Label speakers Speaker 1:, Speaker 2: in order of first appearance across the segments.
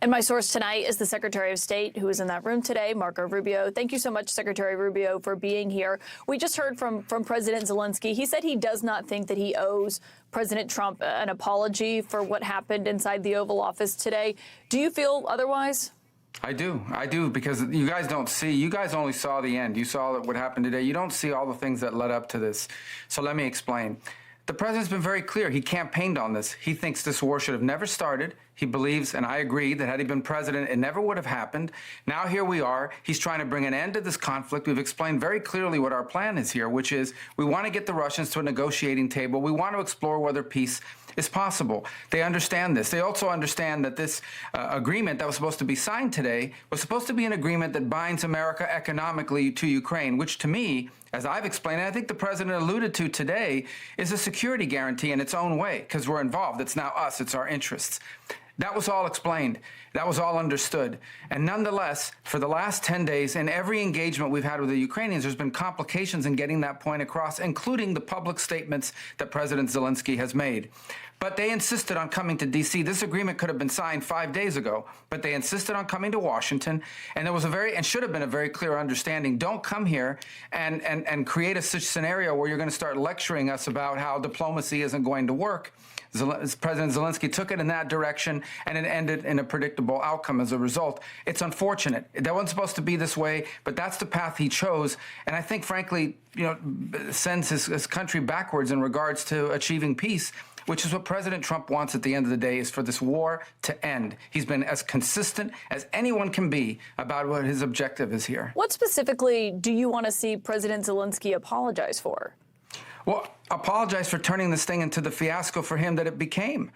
Speaker 1: And my source tonight is the Secretary of State, who is in that room today, Marco Rubio. Thank you so much, Secretary Rubio, for being here. We just heard from President Zelensky. He said he does not think that he owes President Trump an apology for what happened inside the Oval Office today. Do you feel otherwise?
Speaker 2: I do, because you guys don't see, you guys only saw the end. You saw what happened today. You don't see all the things that led up to this. So let me explain. The president's been very clear. He campaigned on this. He thinks this war should have never started. He believes, and I agree, that had he been president, it never would have happened. Now here we are. He's trying to bring an end to this conflict. We've explained very clearly what our plan is here, which is we want to get the Russians to a negotiating table. We want to explore whether peace is possible. They understand this. They also understand that this agreement that was supposed to be signed today was supposed to be an agreement that binds America economically to Ukraine, which to me, as I've explained, and I think the president alluded to today, is a security guarantee in its own way, because we're involved. It's now us. It's our interests. That was all explained. That was all understood. And nonetheless, for the last 10 days, in every engagement we've had with the Ukrainians, there's been complications in getting that point across, including the public statements that President Zelensky has made. But they insisted on coming to D.C. This agreement could have been signed 5 days ago, but they insisted on coming to Washington. And there was and should have been a very clear understanding. Don't come here and create a such scenario where you're going to start lecturing us about how diplomacy isn't going to work. President Zelensky took it in that direction, and it ended in a predictable outcome as a result. It's unfortunate. That wasn't supposed to be this way, but that's the path he chose. And I think, frankly, sends his country backwards in regards to achieving peace, which is what President Trump wants at the end of the day, is for this war to end. He's been as consistent as anyone can be about what his objective is here.
Speaker 1: What specifically do you want to see President Zelensky apologize for?
Speaker 2: Well, apologize for turning this thing into the fiasco for him that it became.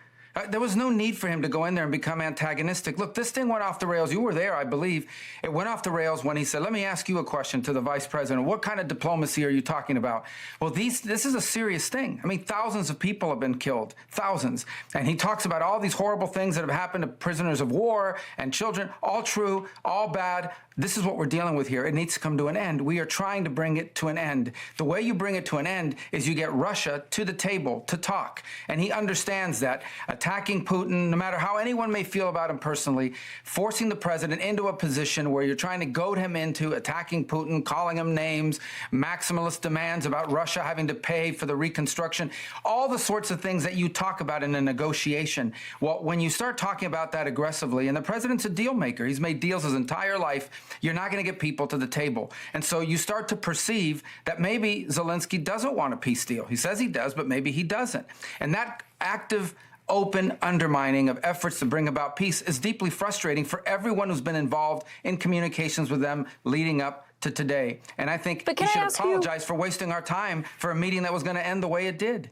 Speaker 2: There was no need for him to go in there and become antagonistic. Look, this thing went off the rails. You were there, I believe. It went off the rails when he said, let me ask you a question to the vice president. What kind of diplomacy are you talking about? Well, this is a serious thing. I mean, thousands of people have been killed, thousands. And he talks about all these horrible things that have happened to prisoners of war and children, all true, all bad. This is what we're dealing with here. It needs to come to an end. We are trying to bring it to an end. The way you bring it to an end is you get Russia to the table to talk. And he understands that attacking Putin, no matter how anyone may feel about him personally, forcing the president into a position where you're trying to goad him into attacking Putin, calling him names, maximalist demands about Russia having to pay for the reconstruction, all the sorts of things that you talk about in a negotiation. Well, when you start talking about that aggressively, and the president's a deal maker, he's made deals his entire life, you're not going to get people to the table. And so you start to perceive that maybe Zelensky doesn't want a peace deal. He says he does, but maybe he doesn't. And that active, open undermining of efforts to bring about peace is deeply frustrating for everyone who's been involved in communications with them leading up to today. And I think he should apologize for wasting our time for a meeting that was going to end the way it did.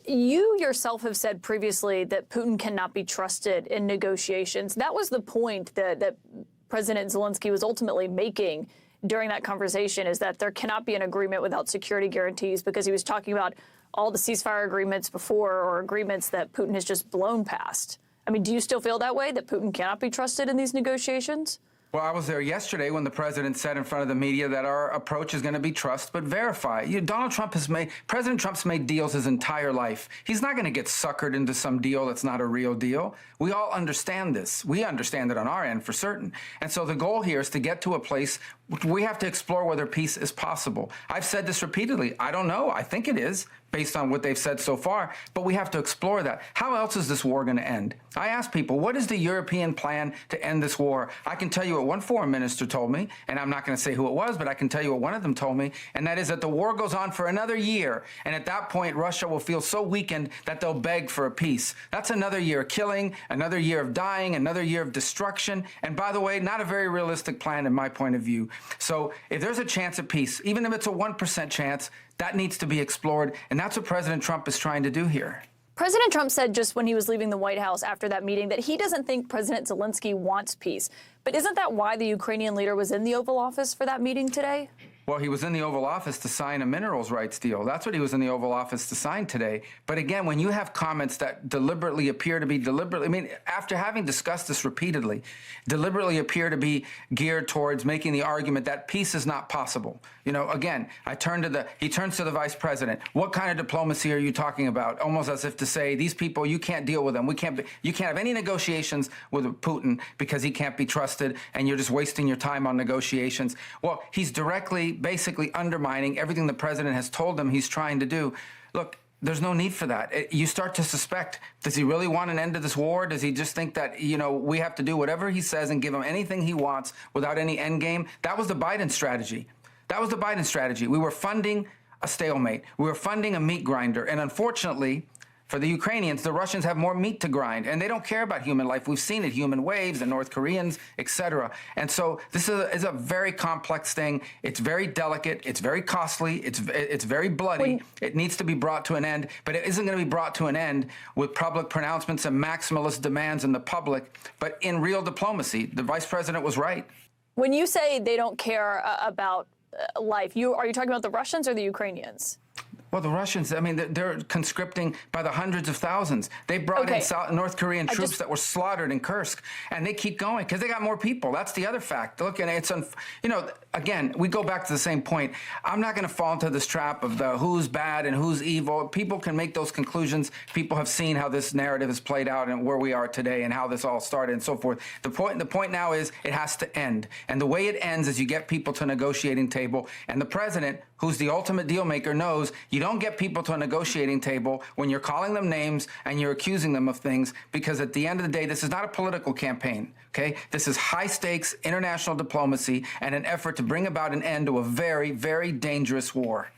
Speaker 1: You yourself have said previously that Putin cannot be trusted in negotiations. That was the point that President Zelensky was ultimately making during that conversation, is that there cannot be an agreement without security guarantees, because he was talking about all the ceasefire agreements before, or agreements that Putin has just blown past. I mean, do you still feel that way, that Putin cannot be trusted in these negotiations?
Speaker 2: Well, I was there yesterday when the president said in front of the media that our approach is going to be trust but verify. President Trump's made deals his entire life. He's not going to get suckered into some deal that's not a real deal. We all understand this. We understand it on our end for certain. And so the goal here is to get to a place we have to explore whether peace is possible. I've said this repeatedly. I don't know. I think it is, based on what they've said so far, but we have to explore that. How else is this war going to end? I ask people, what is the European plan to end this war? I can tell you what one foreign minister told me, and I'm not going to say who it was, but I can tell you what one of them told me, and that is that the war goes on for another year, and at that point, Russia will feel so weakened that they'll beg for a peace. That's another year of killing, another year of dying, another year of destruction, and by the way, not a very realistic plan in my point of view. So if there's a chance of peace, even if it's a 1% chance, that needs to be explored, and that's what President Trump is trying to do here.
Speaker 1: President Trump said just when he was leaving the White House after that meeting that he doesn't think President Zelensky wants peace. But isn't that why the Ukrainian leader was in the Oval Office for that meeting today?
Speaker 2: Well, he was in the Oval Office to sign a minerals rights deal. That's what he was in the Oval Office to sign today. But again, when you have comments that deliberately appear to be deliberately, I mean, after having discussed this repeatedly, deliberately appear to be geared towards making the argument that peace is not possible. You know, again, he turns to the vice president. What kind of diplomacy are you talking about? Almost as if to say, these people, you can't deal with them. You can't have any negotiations with Putin because he can't be trusted, and you're just wasting your time on negotiations. Well, he's directly, basically undermining everything the president has told him he's trying to do. Look, there's no need for that. You start to suspect, does he really want an end to this war? Does he just think that, you know, we have to do whatever he says and give him anything he wants without any end game? That was the Biden strategy. That was the Biden strategy. We were funding a stalemate. We were funding a meat grinder. And unfortunately, for the Ukrainians, the Russians have more meat to grind, and they don't care about human life. We've seen it, human waves, the North Koreans, etc. And so this is a very complex thing. It's very delicate. It's very costly. It's very bloody. It needs to be brought to an end, but it isn't going to be brought to an end with public pronouncements and maximalist demands in the public, but in real diplomacy. The vice president was right.
Speaker 1: When you say they don't care about life, are you talking about the Russians or the Ukrainians?
Speaker 2: Well, the Russians, I mean, they're conscripting by the hundreds of thousands. They brought in North Korean troops that were slaughtered in Kursk, and they keep going because they got more people. That's the other fact. Look, and it's, you know, again, we go back to the same point. I'm not going to fall into this trap of the who's bad and who's evil. People can make those conclusions. People have seen how this narrative has played out and where we are today and how this all started and so forth. The point now is it has to end. And the way it ends is you get people to a negotiating table, and the president, who's the ultimate deal maker, knows you don't get people to a negotiating table when you're calling them names and you're accusing them of things, because at the end of the day, this is not a political campaign, okay? This is high-stakes international diplomacy and an effort to bring about an end to a very, very dangerous war.